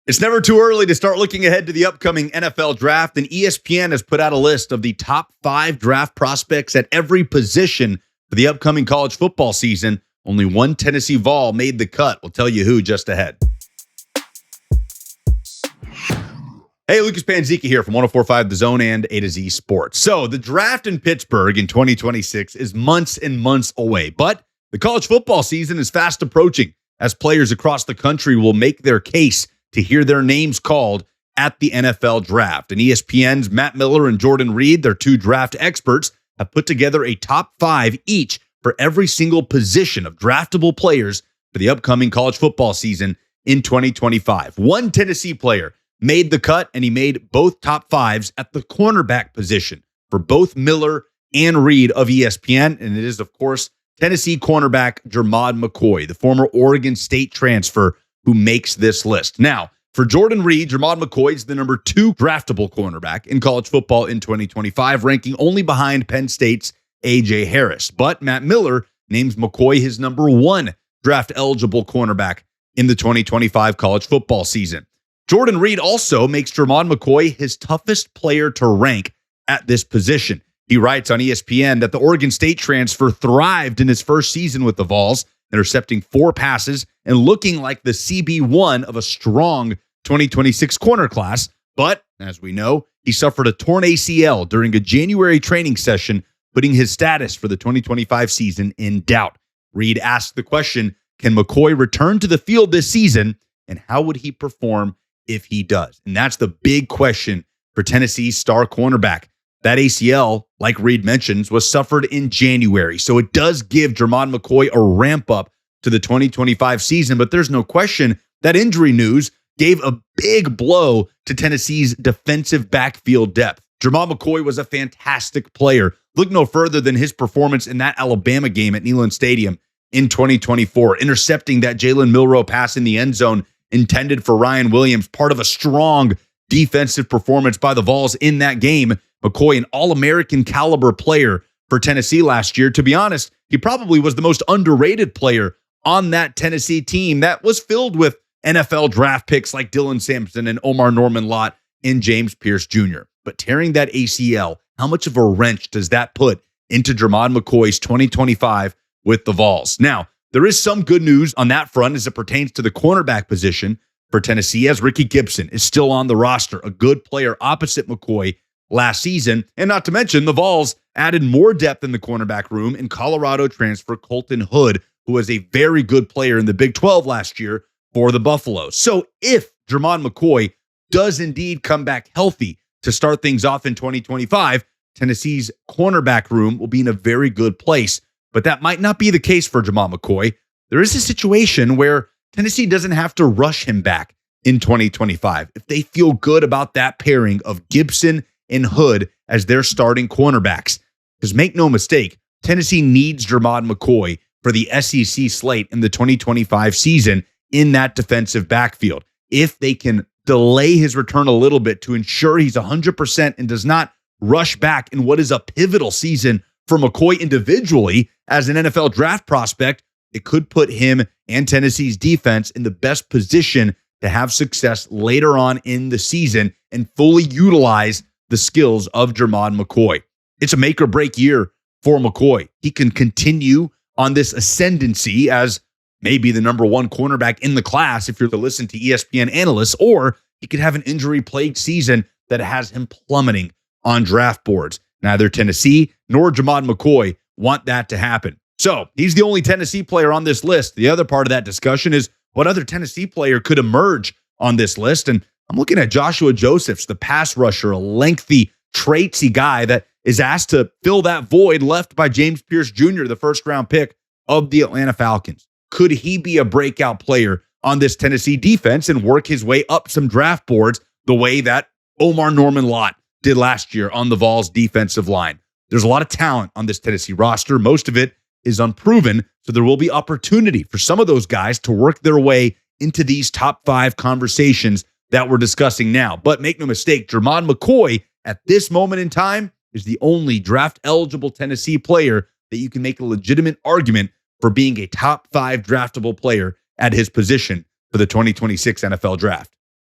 It's never too early to start looking ahead to the upcoming NFL draft, and ESPN has put out a list of the top 5 draft prospects at every position for the upcoming college football season. Only one Tennessee Vol made the cut. We'll tell you who just ahead. Hey, Lucas Panzica here from 104.5 The Zone and A to Z Sports. So the draft in Pittsburgh in 2026 is months and months away, but the college football season is fast approaching as players across the country will make their case to hear their names called at the NFL draft. And ESPN's Matt Miller and Jordan Reed, their 2 draft experts, have put together a top 5 each for every single position of draftable players for the upcoming college football season in 2025. One Tennessee player made the cut, and he made both top 5s at the cornerback position for both Miller and Reed of ESPN. And it is, of course, Tennessee cornerback Germad McCoy, the former Oregon State transfer, who makes this list. Now, for Jordan Reed, Germad McCoy is the number 2 draftable cornerback in college football in 2025, ranking only behind Penn State's A.J. Harris. But Matt Miller names McCoy his number 1 draft-eligible cornerback in the 2025 college football season. Jordan Reed also makes Germad McCoy his toughest player to rank at this position. He writes on ESPN that the Oregon State transfer thrived in his first season with the Vols, intercepting 4 passes and looking like the CB1 of a strong 2026 corner class. But, as we know, he suffered a torn ACL during a January training session, putting his status for the 2025 season in doubt. Reed asked the question, can McCoy return to the field this season, and how would he perform if he does? And that's the big question for Tennessee's star cornerback. That ACL, like Reed mentions, was suffered in January. So it does give Germad McCoy a ramp up to the 2025 season, but there's no question that injury news gave a big blow to Tennessee's defensive backfield depth. Germad McCoy was a fantastic player. Look no further than his performance in that Alabama game at Neyland Stadium in 2024, intercepting that Jalen Milroe pass in the end zone intended for Ryan Williams, part of a strong defensive performance by the Vols in that game. McCoy, an All-American caliber player for Tennessee last year. To be honest, he probably was the most underrated player on that Tennessee team that was filled with NFL draft picks like Dylan Sampson and Omar Norman-Lott and James Pierce Jr. But tearing that ACL, how much of a wrench does that put into Germad McCoy's 2025 with the Vols? Now, there is some good news on that front as it pertains to the cornerback position for Tennessee, as Ricky Gibson is still on the roster, a good player opposite McCoy last season. And not to mention, the Vols added more depth in the cornerback room in Colorado transfer Colton Hood, who was a very good player in the Big 12 last year for the Buffaloes. So if Germad McCoy does indeed come back healthy to start things off in 2025, Tennessee's cornerback room will be in a very good place. But that might not be the case for Germad McCoy. There is a situation where Tennessee doesn't have to rush him back in 2025 if they feel good about that pairing of Gibson and Hood as their starting cornerbacks. Because make no mistake, Tennessee needs Germad McCoy for the SEC slate in the 2025 season in that defensive backfield. If they can delay his return a little bit to ensure he's 100% and does not rush back in what is a pivotal season for McCoy individually as an NFL draft prospect, it could put him and Tennessee's defense in the best position to have success later on in the season and fully utilize the skills of Germad McCoy. It's a make or break year for McCoy. He can continue on this ascendancy as maybe the number 1 cornerback in the class if you're to listen to ESPN analysts, or he could have an injury-plagued season that has him plummeting on draft boards. Neither Tennessee nor Germad McCoy want that to happen. So he's the only Tennessee player on this list. The other part of that discussion is what other Tennessee player could emerge on this list. And I'm looking at Joshua Josephs, the pass rusher, a lengthy, traitsy guy that is asked to fill that void left by James Pierce Jr., the first-round pick of the Atlanta Falcons. Could he be a breakout player on this Tennessee defense and work his way up some draft boards the way that Omar Norman-Lott did last year on the Vols defensive line? There's a lot of talent on this Tennessee roster. Most of it is unproven, so there will be opportunity for some of those guys to work their way into these top 5 conversations that we're discussing now. But make no mistake, Germad McCoy at this moment in time is the only draft-eligible Tennessee player that you can make a legitimate argument for being a top 5 draftable player at his position for the 2026 NFL Draft.